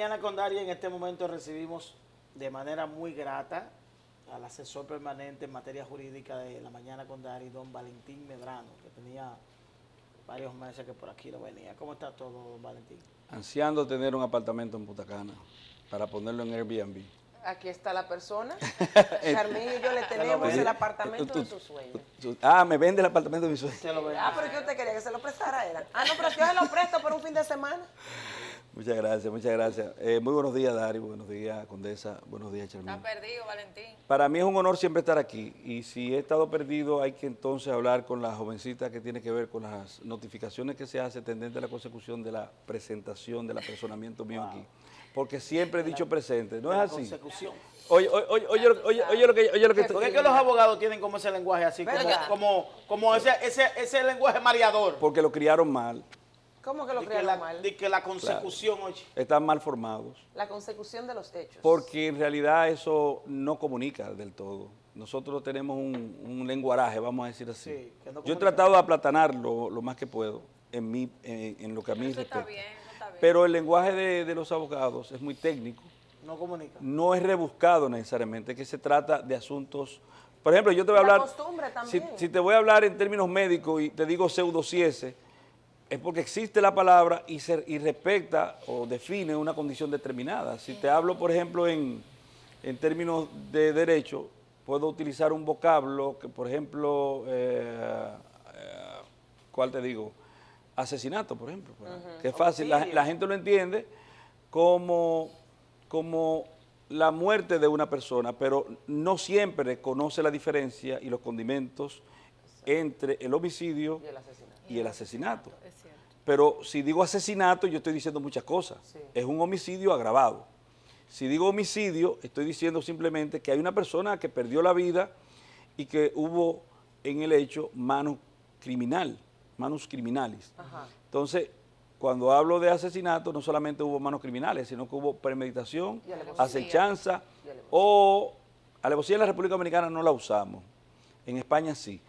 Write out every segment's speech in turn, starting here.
Mañana con Dari. En este momento recibimos de manera muy grata al asesor permanente en materia jurídica de La Mañana con Dari, don Valentín Medrano, que tenía varios meses que por aquí no venía. ¿Cómo está todo, don Valentín? Ansiando tener un apartamento en Punta Cana para ponerlo en Airbnb. Aquí está la persona. Charmín y yo le tenemos Oye, el apartamento de sus sueños. Me vende el apartamento de mis sueños. Se lo ve. Pero ¿qué usted quería? ¿Que se lo prestara era? No, pero yo se lo presto por un fin de semana. Muchas gracias, muchas gracias. Muy buenos días, Dari, buenos días, Condesa, buenos días, Charmín. Está perdido, Valentín. Para mí es un honor siempre estar aquí, y si he estado perdido hay que entonces hablar con la jovencita que tiene que ver con las notificaciones que se hace tendente a la consecución de la presentación, del apersonamiento mío aquí. Porque siempre he dicho presente, ¿no es así? Consecución. Oye lo que Porque es que los abogados tienen como ese lenguaje así, como ese lenguaje mareador. porque lo criaron mal, ¿Cómo que lo De que crearon mal? de que la consecución, oye. están mal formados. La consecución de los hechos. Porque en realidad eso no comunica del todo. Nosotros tenemos un lenguaraje, vamos a decir así. Sí, que no Yo he comunica. tratado de aplatanarlo lo más que puedo en lo que a mí Eso está respecta. bien, eso está bien. Pero el lenguaje de los abogados es muy técnico, No comunica. no es rebuscado necesariamente, que se trata de asuntos. Por ejemplo, yo te voy a La hablar. costumbre Si, también. si te voy a hablar en términos médicos y te digo pseudociese, es porque existe la palabra y respecta o define una condición determinada. Si te hablo, por ejemplo, en términos de derecho, puedo utilizar un vocablo que, por ejemplo, ¿cuál te digo? Asesinato, por ejemplo, que es fácil, la gente lo entiende como la muerte de una persona, pero no siempre conoce la diferencia y los condimentos entre el homicidio Y el asesinato. y el asesinato. Es cierto. Pero si digo asesinato, yo estoy diciendo muchas cosas. Sí. Es un homicidio agravado. Si digo homicidio, estoy diciendo simplemente que hay una persona que perdió la vida y que hubo en el hecho manus criminalis. Ajá. Entonces, cuando hablo de asesinato, no solamente hubo manos criminales, sino que hubo premeditación, Y alevosía. acechanza Y alevosía. o alevosía en la República Dominicana no la usamos. En España sí.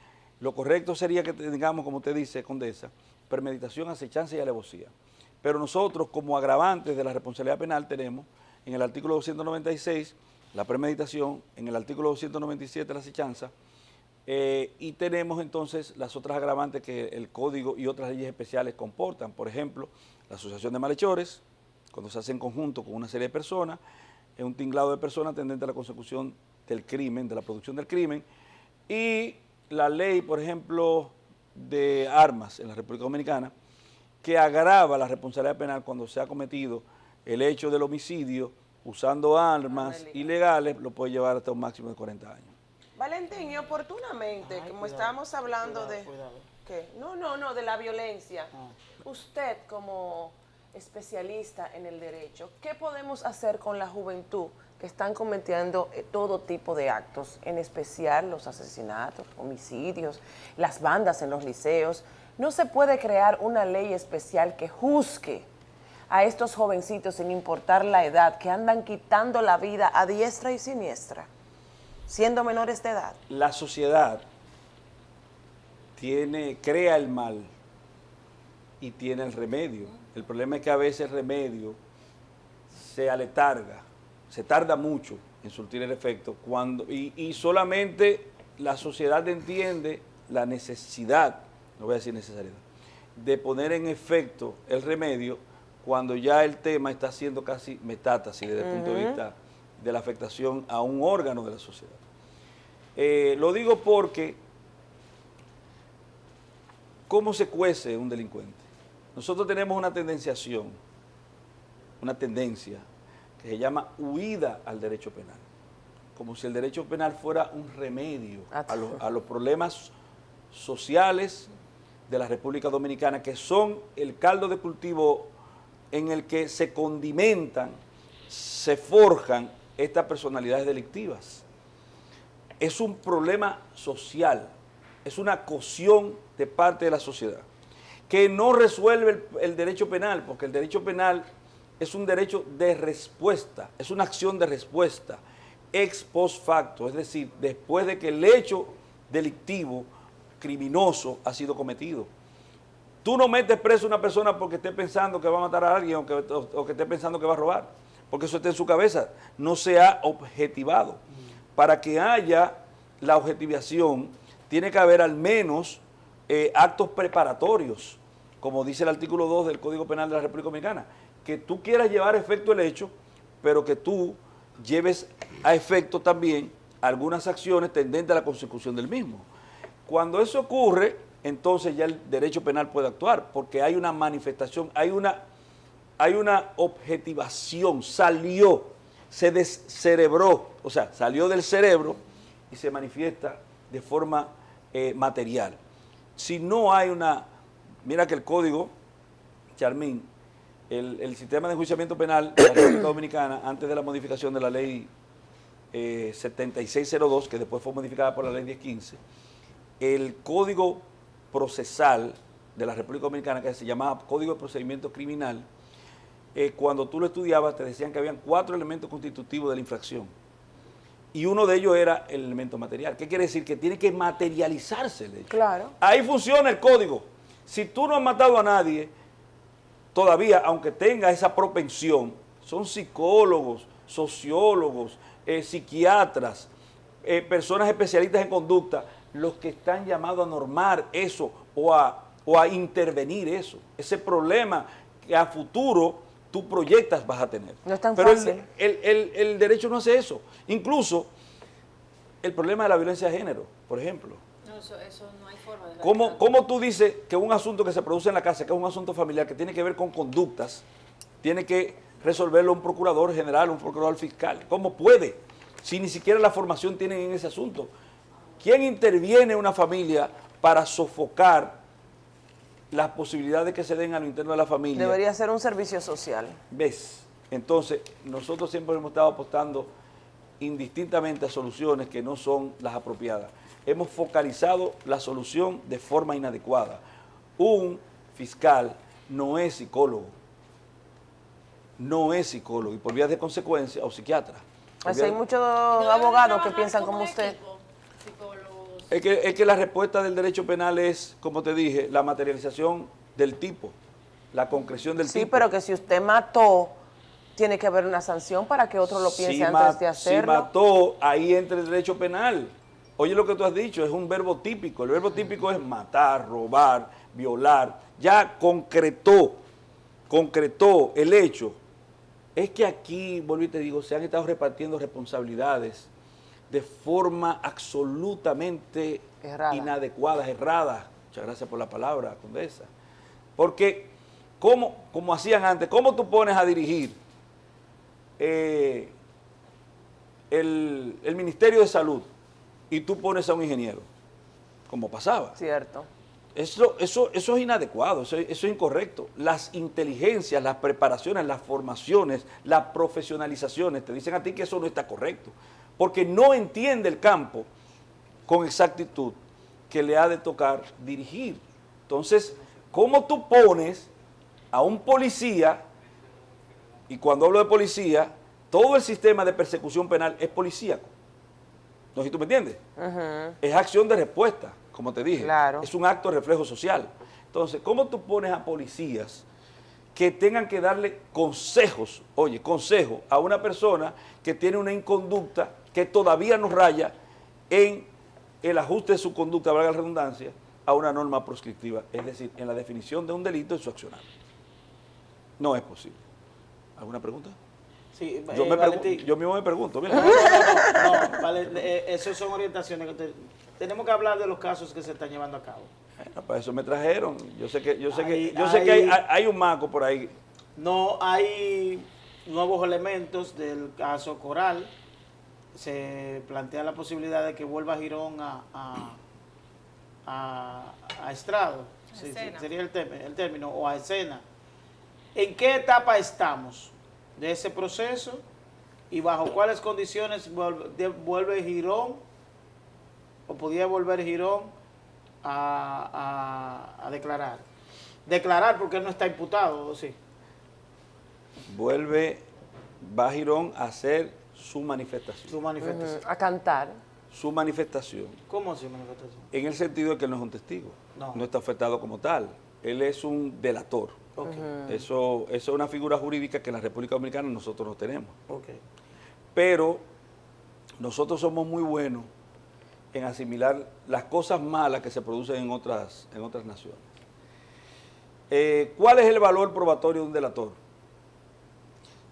Lo correcto sería que tengamos, como usted dice, Condesa, premeditación, acechanza y alevosía. Pero nosotros, como agravantes de la responsabilidad penal, tenemos en el artículo 296 la premeditación, en el artículo 297 la acechanza, y tenemos entonces las otras agravantes que el Código y otras leyes especiales comportan. Por ejemplo, la asociación de malhechores, cuando se hace en conjunto con una serie de personas, es un tinglado de personas tendente a la consecución del crimen, de la producción del crimen, y la ley, por ejemplo, de armas en la República Dominicana, que agrava la responsabilidad penal cuando se ha cometido el hecho del homicidio usando armas ilegales, lo puede llevar hasta un máximo de 40 años. Valentín, y oportunamente, Ay, como cuidado, estábamos hablando cuidado. ¿Qué? No, de la violencia. Ah. Usted, como especialista en el derecho, ¿qué podemos hacer con la juventud que están cometiendo todo tipo de actos, en especial los asesinatos, homicidios, las bandas en los liceos? ¿No se puede crear una ley especial que juzgue a estos jovencitos, sin importar la edad, que andan quitando la vida a diestra y siniestra, siendo menores de edad? La sociedad crea el mal y tiene el remedio. El problema es que a veces el remedio se aletarga, se tarda mucho en surtir el efecto, y solamente la sociedad entiende la necesidad, no voy a decir necesidad, de poner en efecto el remedio cuando ya el tema está siendo casi metástasis desde el punto de vista de la afectación a un órgano de la sociedad. Lo digo porque, ¿cómo se cuece un delincuente? Nosotros tenemos una tendencia que se llama huida al derecho penal, como si el derecho penal fuera un remedio a los problemas sociales de la República Dominicana, que son el caldo de cultivo en el que se condimentan, se forjan estas personalidades delictivas. Es un problema social, es una cohesión de parte de la sociedad, que no resuelve el derecho penal, porque el derecho penal es un derecho de respuesta, es una acción de respuesta ex post facto, es decir, después de que el hecho delictivo, criminoso, ha sido cometido. Tú no metes preso a una persona porque esté pensando que va a matar a alguien o que esté pensando que va a robar. porque eso está en su cabeza, no se ha objetivado. Para que haya la objetivación, tiene que haber al menos actos preparatorios, como dice el artículo 2 del Código Penal de la República Dominicana, que tú quieras llevar a efecto el hecho, pero que tú lleves a efecto también algunas acciones tendentes a la consecución del mismo. Cuando eso ocurre, entonces ya el derecho penal puede actuar, porque hay una manifestación, hay una objetivación, se descerebró, o sea, salió del cerebro y se manifiesta de forma material. Si no hay mira que el código, Charmín, el sistema de enjuiciamiento penal de la República Dominicana, antes de la modificación de la ley 7602, que después fue modificada por la ley 1015, el código procesal de la República Dominicana, que se llamaba Código de Procedimiento Criminal, cuando tú lo estudiabas te decían que habían 4 elementos constitutivos de la infracción. Y uno de ellos era el elemento material. ¿Qué quiere decir? Que tiene que materializarse el hecho. Claro. Ahí funciona el código. Si tú no has matado a nadie, todavía, aunque tenga esa propensión, son psicólogos, sociólogos, psiquiatras, personas especialistas en conducta, los que están llamados a normar eso o a intervenir eso. Ese problema que a futuro tú proyectas vas a tener. No es tan Pero fácil. el derecho no hace eso. Incluso el problema de la violencia de género, por ejemplo. No, eso no hay forma de ¿Cómo tú dices que un asunto que se produce en la casa, que es un asunto familiar, que tiene que ver con conductas, tiene que resolverlo un procurador general, un procurador fiscal? ¿Cómo puede? Si ni siquiera la formación tienen en ese asunto. ¿Quién interviene en una familia para sofocar las posibilidades que se den a lo interno de la familia? Debería ser un servicio social. ¿Ves? Entonces, nosotros siempre hemos estado apostando indistintamente a soluciones que no son las apropiadas. Hemos focalizado la solución de forma inadecuada. Un fiscal no es psicólogo. No es psicólogo y por vía de consecuencia, o psiquiatra. Así hay muchos abogados que piensan como usted. Es que la respuesta del derecho penal es, como te dije, la materialización del tipo, la concreción del tipo. Sí, pero que si usted mató, tiene que haber una sanción para que otro lo piense antes de hacerlo. Si mató, ahí entra el derecho penal. Oye lo que tú has dicho, es un verbo típico. El verbo típico es matar, robar, violar. Ya concretó el hecho. Es que aquí, vuelvo y te digo, se han estado repartiendo responsabilidades de forma absolutamente inadecuada, errada. Muchas gracias por la palabra, condesa. Porque, como hacían antes, ¿cómo tú pones a dirigir el Ministerio de Salud y tú pones a un ingeniero? Como pasaba. Cierto. Eso es inadecuado, eso es incorrecto. Las inteligencias, las preparaciones, las formaciones, las profesionalizaciones te dicen a ti que eso no está correcto, porque no entiende el campo con exactitud que le ha de tocar dirigir. Entonces, ¿cómo tú pones a un policía, y cuando hablo de policía, todo el sistema de persecución penal es policíaco? No sé si tú me entiendes. Es acción de respuesta, como te dije. Claro. Es un acto de reflejo social. Entonces, ¿cómo tú pones a policías que tengan que darle consejos, consejo a una persona que tiene una inconducta que todavía no raya en el ajuste de su conducta, valga la redundancia, a una norma proscriptiva, es decir, en la definición de un delito y su accionar? No es posible. ¿Alguna pregunta? Sí, yo mismo me pregunto. Mira. No, vale, esas son orientaciones que tenemos que hablar de los casos que se están llevando a cabo. Bueno, para eso me trajeron. Yo sé que hay un maco por ahí. No hay nuevos elementos del caso Coral. Se plantea la posibilidad de que vuelva Girón a estrado. Sí, sería el término, o a escena. ¿En qué etapa estamos de ese proceso y bajo cuáles condiciones vuelve Girón o podría volver Girón a declarar? Declarar porque él no está imputado, ¿o sí? Va Girón a hacer su manifestación. Su manifestación. A cantar. Su manifestación. ¿Cómo así manifestación? En el sentido de que él no es un testigo. No está afectado como tal. él es un delator. Ok, Eso es una figura jurídica que en la República Dominicana nosotros no tenemos. ok. Pero nosotros somos muy buenos en asimilar las cosas malas que se producen en otras naciones. ¿Cuál es el valor probatorio de un delator?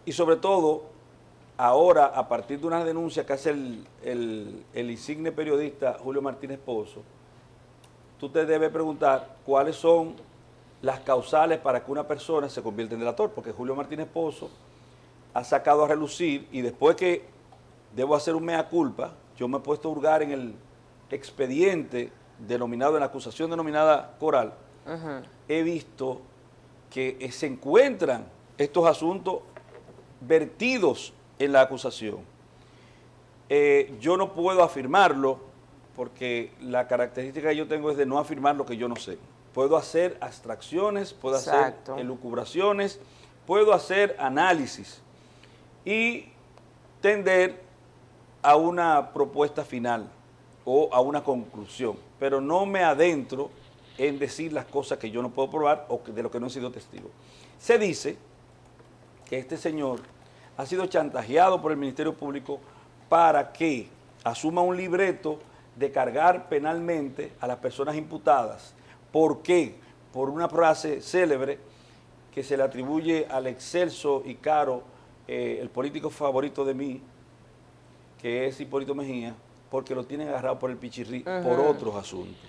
Y sobre todo, ahora, a partir de una denuncia que hace el insigne periodista Julio Martínez Pozo, tú te debes preguntar cuáles son las causales para que una persona se convierta en delator, porque Julio Martínez Pozo ha sacado a relucir, y después que debo hacer un mea culpa, yo me he puesto a hurgar en el expediente denominado, en la acusación denominada Coral, he visto que se encuentran estos asuntos vertidos en la acusación. Yo no puedo afirmarlo porque la característica que yo tengo es de no afirmar lo que yo no sé. Puedo hacer abstracciones, puedo Exacto. hacer elucubraciones, puedo hacer análisis y tender a una propuesta final o a una conclusión, pero no me adentro en decir las cosas que yo no puedo probar o de lo que no he sido testigo. Se dice que este señor ha sido chantajeado por el Ministerio Público para que asuma un libreto de cargar penalmente a las personas imputadas. ¿Por qué? Por una frase célebre que se le atribuye al excelso y caro, el político favorito de mí, que es Hipólito Mejía, porque lo tienen agarrado por el pichirrí, por otros asuntos.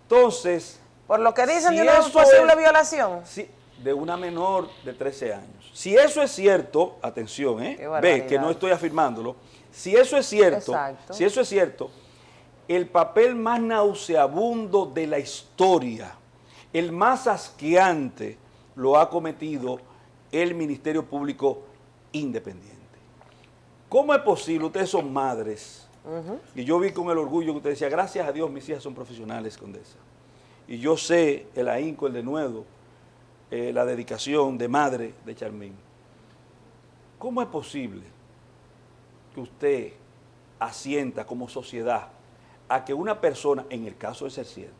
Entonces, Por lo que dicen si de una eso posible es- violación. sí, de una menor de 13 años. Si eso es cierto, atención, Qué ve barbaridad. que no estoy afirmándolo, si eso es cierto, Exacto. si eso es cierto, el papel más nauseabundo de la historia, el más asqueante, lo ha cometido el Ministerio Público Independiente. ¿Cómo es posible? Ustedes son madres. Y yo vi con el orgullo que usted decía, gracias a Dios mis hijas son profesionales, condesa. Y yo sé el ahínco, el denuedo, la dedicación de madre de Charmín. ¿Cómo es posible que usted asienta como sociedad a que una persona, en el caso de ser cierto,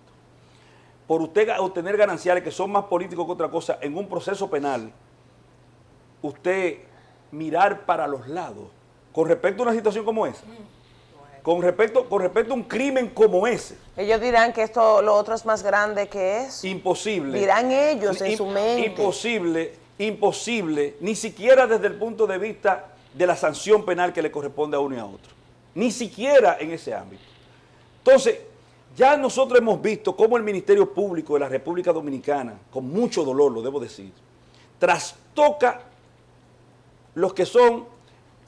por usted obtener gananciales que son más políticos que otra cosa en un proceso penal, usted mirar para los lados con respecto a una situación como esa? Con respecto a un crimen como ese. Ellos dirán que esto, lo otro es más grande que eso. Imposible. Dirán ellos en su mente. Imposible, ni siquiera desde el punto de vista de la sanción penal que le corresponde a uno y a otro. Ni siquiera en ese ámbito. Entonces, ya nosotros hemos visto cómo el Ministerio Público de la República Dominicana, con mucho dolor, lo debo decir, trastoca los que son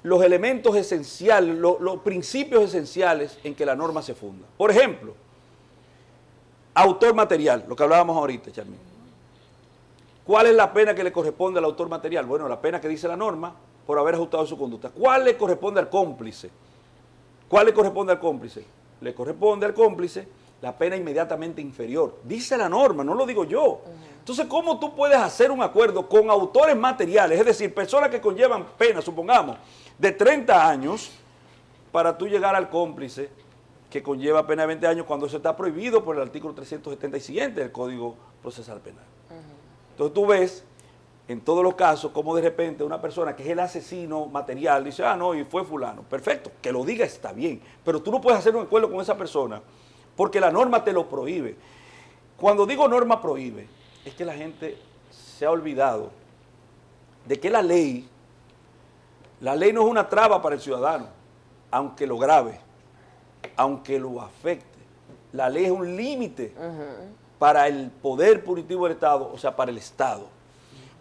los elementos esenciales, los principios esenciales en que la norma se funda. Por ejemplo, autor material, lo que hablábamos ahorita, Charmín. ¿Cuál es la pena que le corresponde al autor material? Bueno, la pena que dice la norma por haber ajustado su conducta. ¿Cuál le corresponde al cómplice? ¿Cuál le corresponde al cómplice? Le corresponde al cómplice la pena inmediatamente inferior. Dice la norma, no lo digo yo. Entonces, ¿cómo tú puedes hacer un acuerdo con autores materiales, es decir, personas que conllevan pena, supongamos, de 30 años, para tú llegar al cómplice que conlleva pena de 20 años cuando eso está prohibido por el artículo 370 y siguiente del Código Procesal Penal? Entonces tú ves, en todos los casos, como de repente una persona que es el asesino material dice, ah, no, y fue fulano. Perfecto, que lo diga está bien, pero tú no puedes hacer un acuerdo con esa persona porque la norma te lo prohíbe. Cuando digo norma prohíbe, es que la gente se ha olvidado de que la ley no es una traba para el ciudadano, aunque lo grave, aunque lo afecte. La ley es un límite para el poder punitivo del Estado, o sea, para el Estado.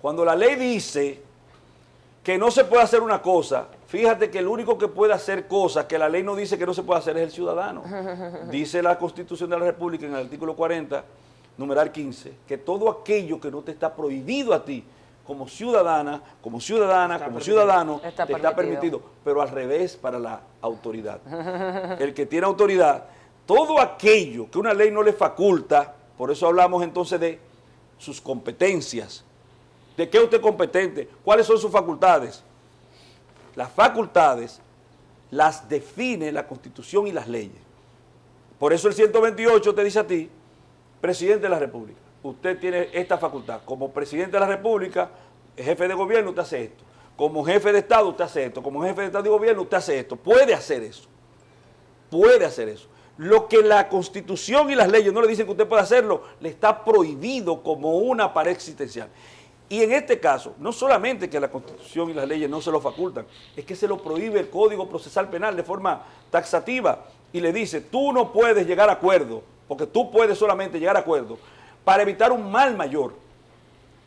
Cuando la ley dice que no se puede hacer una cosa, fíjate que el único que puede hacer cosas que la ley no dice que no se puede hacer es el ciudadano. Dice la Constitución de la República en el artículo 40, numeral 15, que todo aquello que no te está prohibido a ti, como ciudadana, como ciudadano, te está permitido, pero al revés para la autoridad. El que tiene autoridad, todo aquello que una ley no le faculta, por eso hablamos entonces de sus competencias. ¿De qué usted es competente? ¿Cuáles son sus facultades? Las facultades las define la Constitución y las leyes. Por eso el 128 te dice a ti, presidente de la República. usted tiene esta facultad. Como presidente de la República, jefe de gobierno, usted hace esto. Como jefe de Estado, usted hace esto. Como jefe de Estado y gobierno, usted hace esto. Puede hacer eso. Puede hacer eso. Lo que la Constitución y las leyes no le dicen que usted puede hacerlo, le está prohibido como una pared existencial. Y en este caso, no solamente que la Constitución y las leyes no se lo facultan, es que se lo prohíbe el Código Procesal Penal de forma taxativa y le dice, tú no puedes llegar a acuerdo, porque tú puedes solamente llegar a acuerdo para evitar un mal mayor.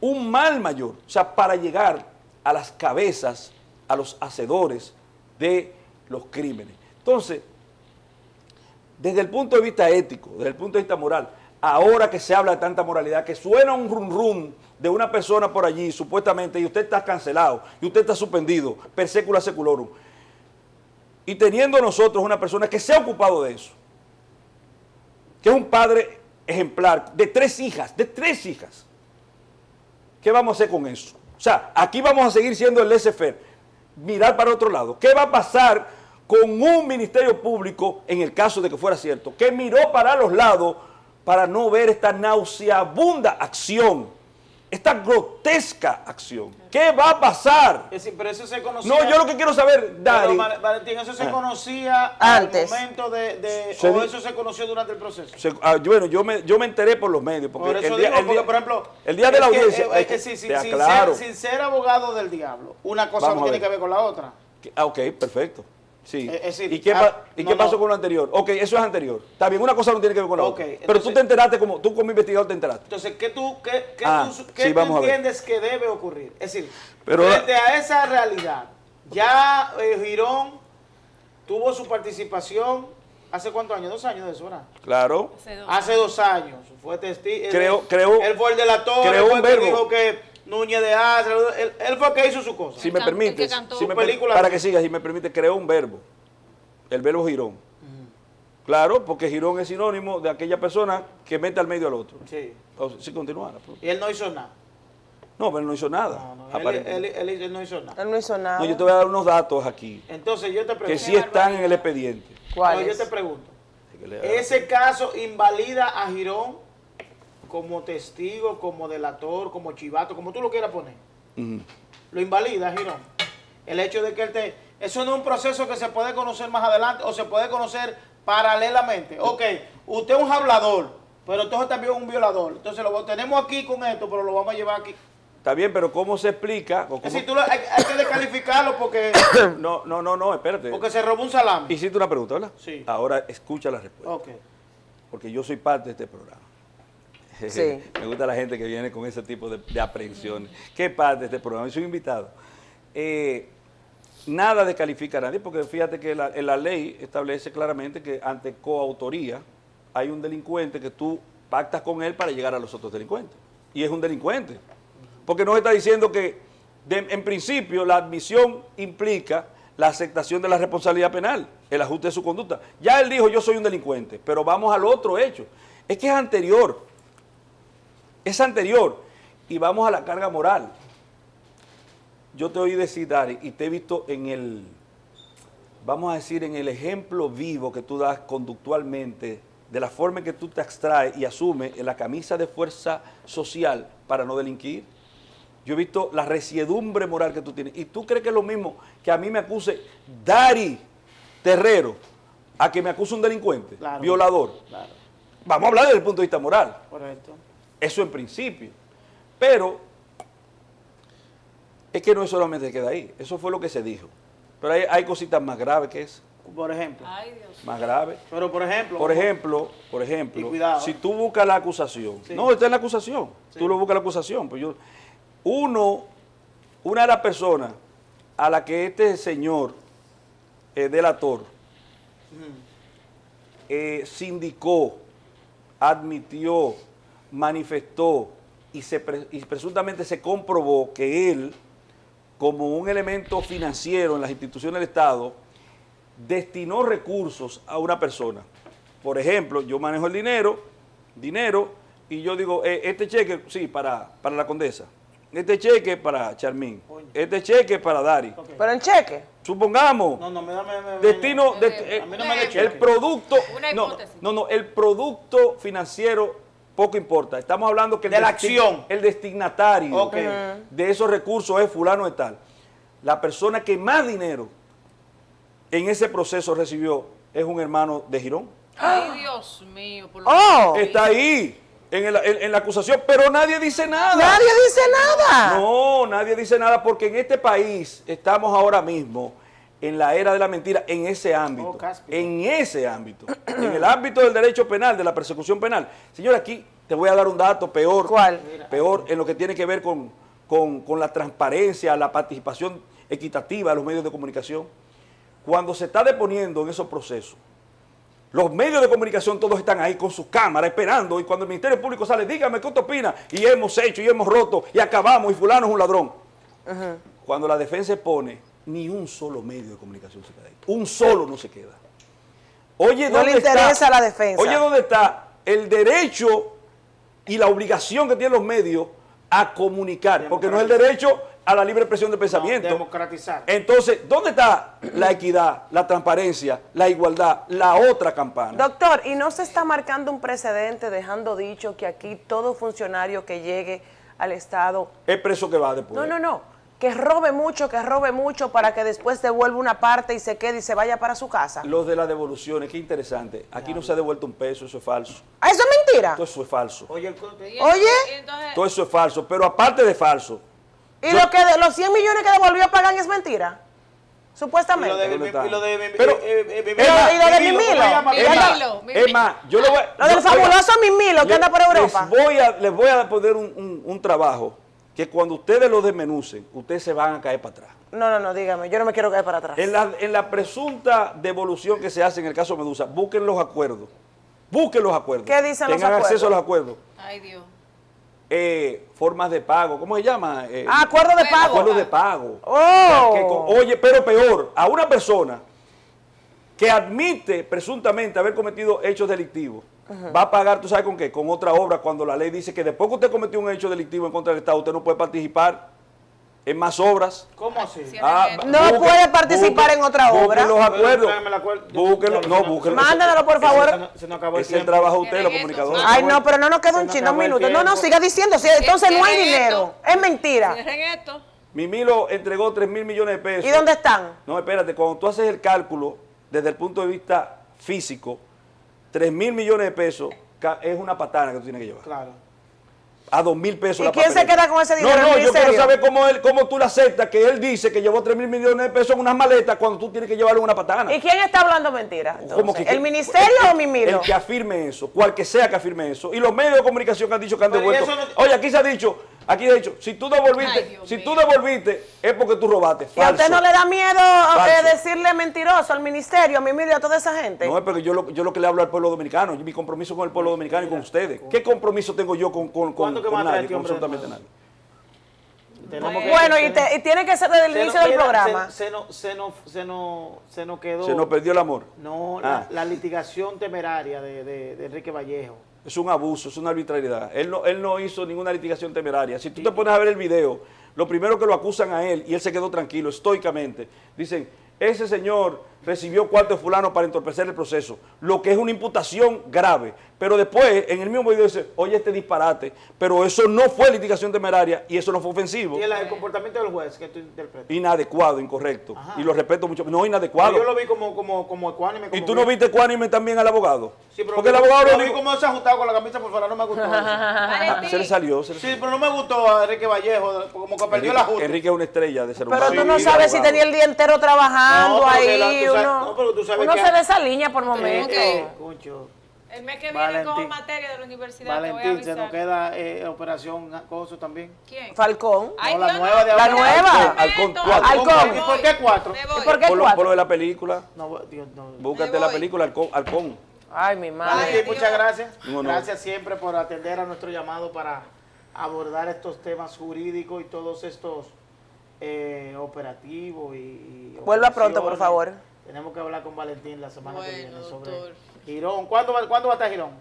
Un mal mayor, o sea, para llegar a las cabezas, a los hacedores de los crímenes. Entonces, desde el punto de vista ético, desde el punto de vista moral, ahora que se habla de tanta moralidad, que suena un rum rum de una persona por allí, supuestamente, y usted está cancelado, y usted está suspendido, per secula seculorum, y teniendo nosotros una persona que se ha ocupado de eso, que es un padre ejemplar de 3 hijas, ¿qué vamos a hacer con eso? O sea, aquí vamos a seguir siendo el laissez-faire, mirar para otro lado. ¿Qué va a pasar con un ministerio público, en el caso de que fuera cierto, que miró para los lados para no ver esta nauseabunda acción, esta grotesca acción? ¿Qué va a pasar? Es decir, pero eso se conocía. No, yo lo que quiero saber, Dari. Pero, Valentín, ¿eso se conocía Antes. al momento Se o di- eso se conoció durante el proceso? Bueno, yo me enteré por los medios. Porque Por eso digo, porque, por ejemplo, el día de la es que- audiencia. es que sin aclaro. sin ser abogado del diablo, una cosa Vamos no a tiene ver. que ver con la otra. Ok, perfecto. Sí. Es decir, ¿Y qué, no, qué pasó no. con lo anterior? Ok, eso es anterior. Está bien, una cosa no tiene que ver con la Ok, otra. Pero entonces- tú te enteraste, tú como investigador te enteraste. Entonces, ¿qué tú Sí, vamos a ver. entiendes que debe ocurrir? Es decir, Pero frente a esa realidad, ya Girón tuvo su participación ¿hace cuántos años? 2 años de eso, ¿verdad? Claro. Hace 2 años. Fue testigo. Creo- Él fue el delator. creó Él fue un el que verbo. dijo que Núñez de Asra. Él fue el que hizo su cosa. Si me El que permites, cantó. Película. para que sigas, si me permite, creó un verbo. El verbo Girón. Claro, porque Girón es sinónimo de aquella persona que mete al medio al otro. Sí. Si continuara. Pues. Y él no hizo nada. No, pero él no hizo nada. No, aparentemente. él no hizo nada. Él no hizo nada. No, yo te voy a dar unos datos aquí Entonces, yo te pregunto. que sí están en el expediente. No, ¿Cuál yo es? te pregunto. Así que lea. ¿Ese caso invalida a Girón como testigo, como delator, como chivato, como tú lo quieras poner? Ujú. Lo invalida, Girón. El hecho de que él eso no es un proceso que se puede conocer más adelante o se puede conocer paralelamente. Ok, usted es un hablador, pero entonces también es un violador. Entonces lo tenemos aquí con esto, pero lo vamos a llevar aquí. Está bien, pero ¿cómo se explica? O cómo- Es decir, hay que descalificarlo porque No, espérate. se robó un salami. Hiciste una pregunta, ¿verdad? Sí. Ahora escucha la respuesta. Ok. Porque yo soy parte de este programa. Sí. Me gusta la gente que viene con ese tipo de aprehensiones. ¿Qué parte de este programa? Yo soy invitado. Nada descalifica a nadie, porque fíjate que la ley establece claramente que ante coautoría hay un delincuente que tú pactas con él para llegar a los otros delincuentes. Y es un delincuente. Porque nos está diciendo que, en principio, la admisión implica la aceptación de la responsabilidad penal, el ajuste de su conducta. Ya él dijo, yo soy un delincuente, pero vamos al otro hecho. Es que es anterior. Es anterior. Y vamos a la carga moral. Yo te oí decir, Dari, y te he visto en el, vamos a decir, en el ejemplo vivo que tú das conductualmente, de la forma en que tú te abstraes y asumes en la camisa de fuerza social para no delinquir. Yo he visto la resiedumbre moral que tú tienes. ¿Y tú crees que es lo mismo que a mí me acuse Dari Terrero a que me acuse un delincuente, Claro. violador? Claro. Vamos a hablar desde el punto de vista moral. Correcto. Eso en principio. Pero es que no es solamente queda ahí. Eso fue lo que se dijo. Pero hay cositas más graves que eso. Por ejemplo. Ay, Dios. Más graves. Pero por ejemplo. Por ejemplo, Y cuidado. si tú buscas la acusación, Sí. no, está en la acusación, Sí. tú lo buscas la acusación, pues una de las personas a la que este señor delator sindicó, admitió, manifestó y presuntamente se comprobó que él, como un elemento financiero en las instituciones del Estado, destinó recursos a una persona. Por ejemplo, yo manejo el dinero, y yo digo, este cheque, sí, para la Condesa, este cheque para Charmín, este cheque para Dari. Ok. Pero en cheque. Supongamos, No, destino, a mí no me el le cheque. producto, Una no, hipótesis. el producto financiero poco importa. Estamos hablando que De la acción. el destinatario Ok. de esos recursos es fulano de tal. La persona que más dinero en ese proceso recibió es un hermano de Girón. Ay, Dios mío. Por lo Oh, Está ahí en la acusación, pero nadie dice nada. nadie dice nada. No, nadie dice nada porque en este país estamos ahora mismo en la era de la mentira, en ese ámbito. Oh, cáspita. En ese ámbito. En el ámbito del derecho penal, de la persecución penal. Señor, aquí te voy a dar un dato peor. ¿Cuál? Peor en lo que tiene que ver con la transparencia, la participación equitativa de los medios de comunicación. Cuando se está deponiendo en esos procesos, los medios de comunicación todos están ahí con sus cámaras esperando y cuando el Ministerio Público sale, dígame qué usted opina, y hemos hecho, y hemos roto, y acabamos, y fulano es un ladrón. Cuando la defensa expone, ni un solo medio de comunicación se queda ahí. Un solo no se queda. Oye, No le ¿dónde interesa está? la defensa. Oye, ¿dónde está el derecho y la obligación que tienen los medios a comunicar? Porque no es el derecho a la libre expresión de pensamiento. Democratizar. Entonces, ¿dónde está la equidad, la transparencia, la igualdad, la otra campana? Doctor, ¿y no se está marcando un precedente dejando dicho que aquí todo funcionario que llegue al Estado, Es preso que va después. no, que robe mucho para que después devuelva una parte y se quede y se vaya para su casa? Los de las devoluciones, qué interesante. Aquí no se ha devuelto un peso, eso es falso. ¿Ah, eso es mentira? Todo eso es falso. Oye, Y Oye. entonces, Todo eso es falso. Pero aparte de falso, ¿Y lo que de los 100 millones que devolvió a pagar es mentira? Supuestamente. ¿Dónde está? y lo de Pero- y lo de Mimilo. es más, yo lo voy a... Lo del fabuloso Mimilo que anda por Europa. Les voy a poner un trabajo que cuando ustedes lo desmenucen, ustedes se van a caer para atrás. No, dígame, yo no me quiero caer para atrás. En la presunta devolución que se hace en el caso Medusa, busquen los acuerdos. Busquen los acuerdos. ¿Qué dicen los Tengan acuerdos? acceso a los acuerdos. ay Dios. Formas de pago, ¿cómo se llama? Acuerdo de pago. Acuerdos de pago. Oh. Oye, pero peor, a una persona que admite presuntamente haber cometido hechos delictivos, va a pagar, ¿tú sabes con qué? Con otra obra, cuando la ley dice que después que usted cometió un hecho delictivo en contra del Estado, usted no puede participar en más obras. ¿Cómo así? Sí. No puede participar en otra obra. Busquen los acuerdos. Tráeme el acuerdo. Búsquenlo, no, búsquenlo. Mándalo, por favor. Se nos acabó el Es el tiempo. trabajo de ustedes, los Quieren esto. comunicadores. Ay, no, pero no nos queda Se un nos chino, un acabó el minuto. No, tiempo. siga diciendo. Sí, entonces no hay ¿Quieren dinero. esto? Es mentira. Cierren esto. Mimilo entregó 3.000 millones de pesos. ¿Y dónde están? No, espérate, cuando tú haces el cálculo desde el punto de vista físico, 3.000 millones de pesos es una patana que tú tienes que llevar. Claro. A 2.000 pesos ¿Y la quién se papeleta. queda con ese dinero? No, ¿El yo quiero ministerio? saber cómo tú le aceptas que él dice que llevó 3.000 millones de pesos en unas maletas cuando tú tienes que llevarlo en una patana. ¿Y quién está hablando mentira? ¿Cómo entonces? que- ¿El ministerio o Mimilo? El que afirme eso, cual que sea que afirme eso. Y los medios de comunicación que han dicho que han Pero devuelto. eso no- Oye, aquí se ha dicho, si tú devolviste, Ay, Dios si mío. tú devolviste, es porque tú robaste. ¿Y a usted Falso. no le da miedo Falso. decirle mentiroso al ministerio, a Mimilo y a toda esa gente? No, es porque yo lo que le hablo al pueblo dominicano, mi compromiso con el pueblo dominicano y con ustedes. ¿Qué compromiso tengo yo con ¿Cuánto que va a traer nadie, este con hombre de absolutamente nuevo? nadie? Tenemos que- Bueno, y tiene que ser desde el inicio del mira, programa. Se nos quedó. Se nos perdió el amor. No, Ah. la litigación temeraria de Enrique Vallejo. Es un abuso, es una arbitrariedad. Él no hizo ninguna litigación temeraria. Si tú te pones a ver el video, lo primero que lo acusan a él, y él se quedó tranquilo, estoicamente, dicen, ese señor recibió cuarto de fulano para entorpecer el proceso, lo que es una imputación grave. Pero después, en el mismo video dice, oye, este disparate, pero eso no fue litigación temeraria y eso no fue ofensivo. Y el comportamiento del juez que tú interpretas. Inadecuado, incorrecto. Ajá. Y lo respeto mucho. No, inadecuado. Yo lo vi como ecuánime. ¿Y como tú no bien. viste ecuánime también al abogado? Sí, pero porque el abogado lo lo vi dijo. como desajustado con la camisa por fuera, no me gustó eso. Valentín. Se le salió. Sí, pero no me gustó a Enrique Vallejo, como que perdió el ajuste. Enrique es una estrella de ser Pero humano. tú no y sabes si abogado. tenía el día entero trabajando No, pero ahí. que tú sabes- uno no, pero tú sabes uno que- se desaliña por momentos. que- Concho, El mes que viene Valentín. con materia de la universidad te voy a Valentín, se nos avisar. queda operación Coso también. ¿Quién? Falcón. Ay, No, la Dios, nueva de La ahora. nueva. Halcón Meto. 4. Halcón. ¿Y por qué 4? Me ¿Y voy. por qué Por lo cuatro? de la película. No, Dios, no. Búscate Me la voy. película Halcón. Ay, mi madre. Valentín, Dios. muchas gracias. Un honor. Gracias siempre por atender a nuestro llamado para abordar estos temas jurídicos y todos estos operativos y Vuelva pronto, por operaciones. favor. Tenemos que hablar con Valentín la semana que Bueno, viene sobre doctor. Girón. ¿Cuándo va a estar Girón?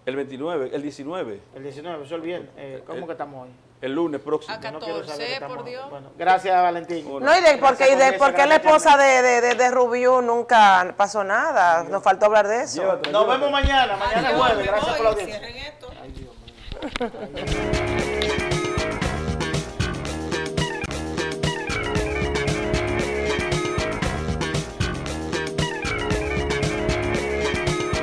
El 29, el 19, El 19, eso es bien. ¿Cómo que estamos hoy? el lunes próximo. Acá. Yo no quiero saber 14, que estamos por Dios. Bueno, gracias, Valentín. Bueno. No, y de por qué Gracias, la esposa gracias. de Rubiú nunca pasó nada. Nos faltó hablar de eso. Llévatela, Nos llévatela. vemos mañana. Mañana es Adiós, jueves. me Gracias voy. por la audiencia. Cierren esto. Ay, Dios mío. Ahí.